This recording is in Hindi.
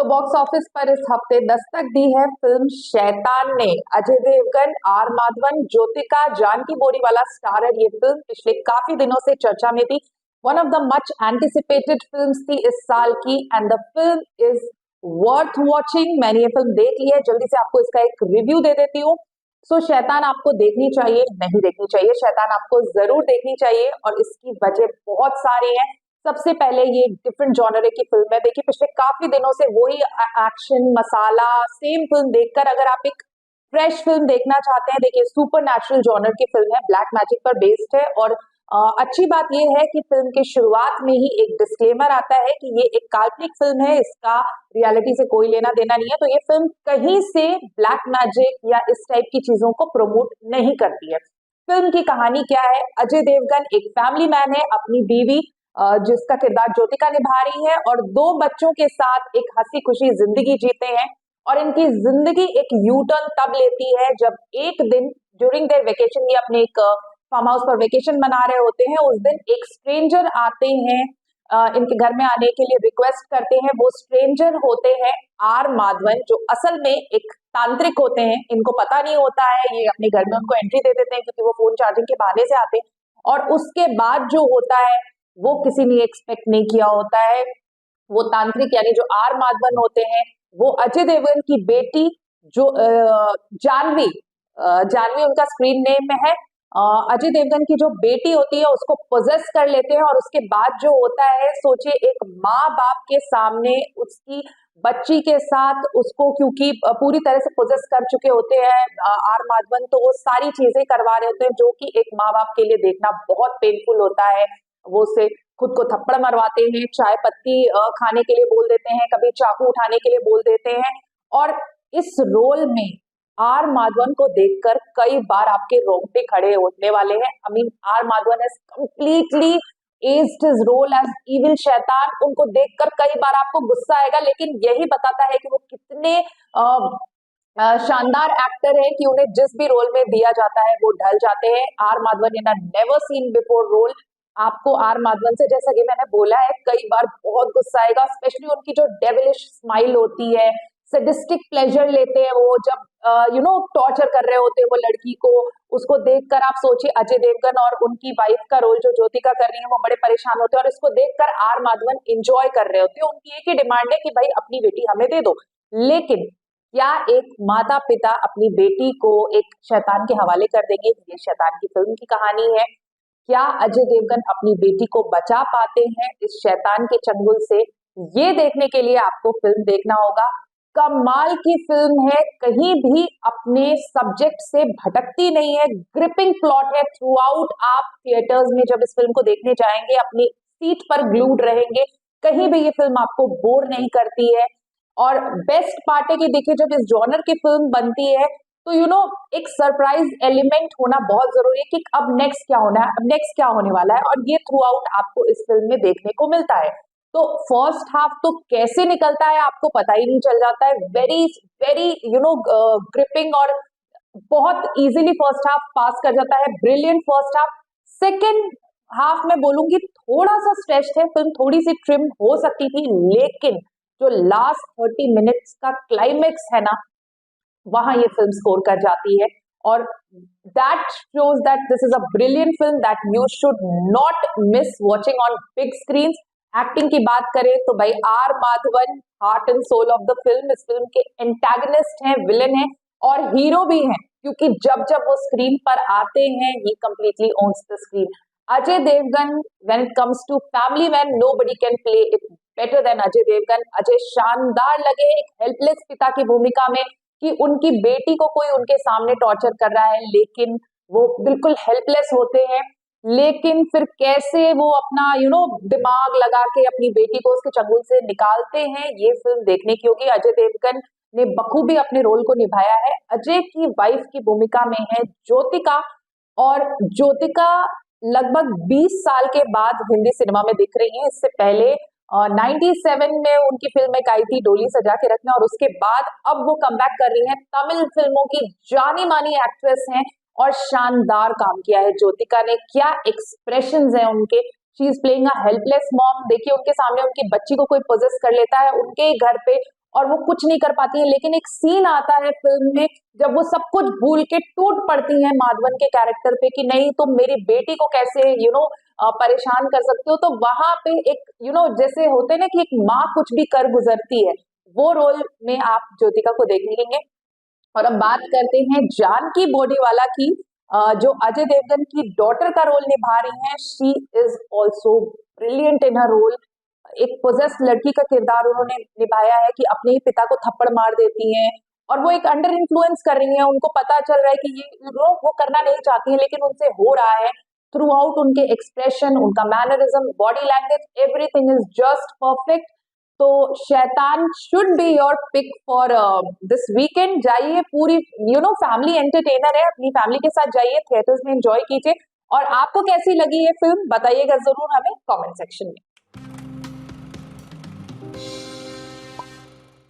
तो बॉक्स ऑफिस पर इस हफ्ते दस्तक दी है फिल्म शैतान ने। अजय देवगन, आर माधवन, ज्योतिका, जानकी बोरीवाला स्टारर ये फिल्म पिछले काफी दिनों से चर्चा में थी। One of the much anticipated films थी इस साल की and the film is worth watching. मैंने ये फिल्म देख ली है, जल्दी से आपको इसका एक रिव्यू दे देती हूँ। शैतान आपको देखनी चाहिए, नहीं देखनी चाहिए? शैतान आपको जरूर देखनी चाहिए और इसकी वजह बहुत सारी है। सबसे पहले ये एक डिफरेंट जॉनर की फिल्म है। देखिए, पिछले काफी दिनों से वही एक्शन मसाला सेम फिल्म देखकर अगर आप एक फ्रेश फिल्म देखना चाहते हैं, देखिए सुपर नेचुरल जॉनर की फिल्म है, ब्लैक मैजिक पर बेस्ड है। और अच्छी बात यह है कि फिल्म की शुरुआत में ही एक डिस्क्लेमर आता है कि ये एक काल्पनिक फिल्म है, इसका रियलिटी से कोई लेना देना नहीं है। तो ये फिल्म कहीं से ब्लैक मैजिक या इस टाइप की चीजों को प्रमोट नहीं करती है। फिल्म की कहानी क्या है? अजय देवगन एक फैमिली मैन है, अपनी बीवी जिसका किरदार ज्योतिका निभा रही है और दो बच्चों के साथ एक हंसी खुशी जिंदगी जीते हैं। और इनकी जिंदगी एक यू टर्न तब लेती है जब एक दिन ड्यूरिंग देयर वेकेशन, ये अपने एक फार्म हाउस पर वेकेशन मना रहे होते हैं। उस दिन एक स्ट्रेंजर आते हैं, इनके घर में आने के लिए रिक्वेस्ट करते हैं। वो स्ट्रेंजर होते हैं आर माधवन, जो असल में एक तांत्रिक होते हैं। इनको पता नहीं होता है, ये अपने घर में उनको एंट्री दे देते हैं क्योंकि वो फोन चार्जिंग के बहाने से आते हैं। और उसके बाद जो होता है वो किसी ने एक्सपेक्ट नहीं किया होता है। वो तांत्रिक यानी जो आर माधवन होते हैं, वो अजय देवगन की बेटी जो जानवी, जानवी उनका स्क्रीन नेम में है। अजय देवगन की जो बेटी होती है उसको पोजेस कर लेते हैं और उसके बाद जो होता है, सोचिए एक माँ बाप के सामने उसकी बच्ची के साथ उसको, क्योंकि पूरी तरह से पोजेस कर चुके होते हैं आर माधवन, तो वो सारी चीजें करवा रहे होते हैं जो कि एक माँ बाप के लिए देखना बहुत पेनफुल होता है। वो उसे खुद को थप्पड़ मरवाते हैं, चाय पत्ती खाने के लिए बोल देते हैं, कभी चाकू उठाने के लिए बोल देते हैं। और इस रोल में आर माधवन को देखकर कई बार आपके रोंगटे खड़े होने वाले हैं। I mean, R Madhavan has completely aced his role as evil Shaitaan. उनको देखकर कई बार आपको गुस्सा आएगा, लेकिन यही बताता है कि वो कितने शानदार एक्टर है कि उन्हें जिस भी रोल में दिया जाता है वो ढल जाते हैं। R Madhavan in a never seen before role. आपको आर माधवन से, जैसा कि मैंने बोला है, कई बार बहुत गुस्सा आएगा, स्पेशली उनकी जो डेविलिश स्माइल होती है, सैडिस्टिक प्लेजर लेते हैं वो जब टॉर्चर कर रहे होते हैं वो लड़की को। उसको देखकर आप सोचिए, अजय देवगन और उनकी वाइफ का रोल जो ज्योतिका कर रही है वो बड़े परेशान होते हैं और इसको देखकर आर माधवन एंजॉय कर रहे होते हैं। उनकी एक ही डिमांड है कि भाई अपनी बेटी हमें दे दो। लेकिन क्या एक माता पिता अपनी बेटी को एक शैतान के हवाले कर देंगे? ये शैतान की फिल्म की कहानी है। क्या अजय देवगन अपनी बेटी को बचा पाते हैं इस शैतान के चंगुल से? ये देखने के लिए आपको फिल्म देखना होगा। कमाल की फिल्म है, कहीं भी अपने सब्जेक्ट से भटकती नहीं है, ग्रिपिंग प्लॉट है थ्रू आउट। आप थिएटर्स में जब इस फिल्म को देखने जाएंगे अपनी सीट पर ग्लूड रहेंगे, कहीं भी ये फिल्म आपको बोर नहीं करती है। और बेस्ट पार्ट है कि देखिए, जब इस जॉनर की फिल्म बनती है तो एक सरप्राइज एलिमेंट होना बहुत जरूरी है कि अब नेक्स्ट क्या होना है, अब नेक्स्ट क्या होने वाला है, और ये थ्रू आउट आपको इस फिल्म में देखने को मिलता है। तो फर्स्ट हाफ तो कैसे निकलता है आपको पता ही नहीं चल जाता है। वेरी वेरी ग्रिपिंग, और बहुत इजीली फर्स्ट हाफ पास कर जाता है। Brilliant first half. Second half में बोलूंगी थोड़ा सा स्ट्रेच्ड है फिल्म, थोड़ी सी ट्रिम हो सकती थी, लेकिन जो लास्ट 30 मिनट्स का क्लाइमेक्स है ना, वहां ये फिल्म स्कोर कर जाती है। और that shows that this is a brilliant film that you should not miss watching on big screen. Acting की बात करें तो भाई R Madhavan heart and soul of the film. इस फिल्म के एंटागनिस्ट हैं, विलन हैं और हीरो भी हैं, क्योंकि जब जब वो स्क्रीन पर आते हैं ही completely owns the screen. Ajay Devgan, when it comes to family man, nobody can play it better than Ajay Devgan. Ajay शानदार लगे एक हेल्पलेस पिता की भूमिका में, कि उनकी बेटी को कोई उनके सामने टॉर्चर कर रहा है लेकिन वो बिल्कुल हेल्पलेस होते हैं। लेकिन फिर कैसे वो अपना दिमाग लगा के अपनी बेटी को उसके चंगुल से निकालते हैं, ये फिल्म देखने की होगी। अजय देवगन ने बखूबी अपने रोल को निभाया है। अजय की वाइफ की भूमिका में है ज्योतिका, और ज्योतिका लगभग 20 साल के बाद हिंदी सिनेमा में दिख रही है। इससे पहले 97 में उनकी फिल्म एक आई थी, डोली सजा के रखना, और उसके बाद अब वो कमबैक कर रही हैं। तमिल फिल्मों की जानी मानी एक्ट्रेस हैं और शानदार काम किया है ज्योतिका ने। क्या एक्सप्रेशंस हैं उनके। She is playing a helpless mom. देखिए, उनके सामने उनकी बच्ची को कोई पोजेस कर लेता है उनके ही घर पे, और वो कुछ नहीं कर पाती हैं, लेकिन एक सीन आता है फिल्म में जब वो सब कुछ भूल के टूट पड़ती हैं माधवन के कैरेक्टर पे कि नहीं तुम मेरी बेटी को कैसे परेशान कर सकते हो। तो वहां पे एक जैसे होते हैं ना कि एक माँ कुछ भी कर गुजरती है, वो रोल में आप ज्योतिका को देखेंगे। और अब बात करते हैं जानकी बॉडीवाला की, जो अजय देवगन की डॉटर का रोल निभा रही हैं। She is also brilliant in her role. एक पोजेस लड़की का किरदार उन्होंने निभाया है कि अपने ही पिता को थप्पड़ मार देती हैं और वो एक अंडर इन्फ्लुएंस कर रही हैं, उनको पता चल रहा है कि ये वो करना नहीं चाहती है लेकिन उनसे हो रहा है। थ्रू आउट उनके एक्सप्रेशन, उनका mannerism, body language, everything is just perfect. तो Shaitaan should be your pick for this weekend. जाइए, पूरी फैमिली एंटरटेनर है, अपनी फैमिली के साथ जाइए, थिएटर्स में एंजॉय कीजिए। और आपको कैसी लगी ये फिल्म बताइएगा जरूर हमें कमेंट सेक्शन में।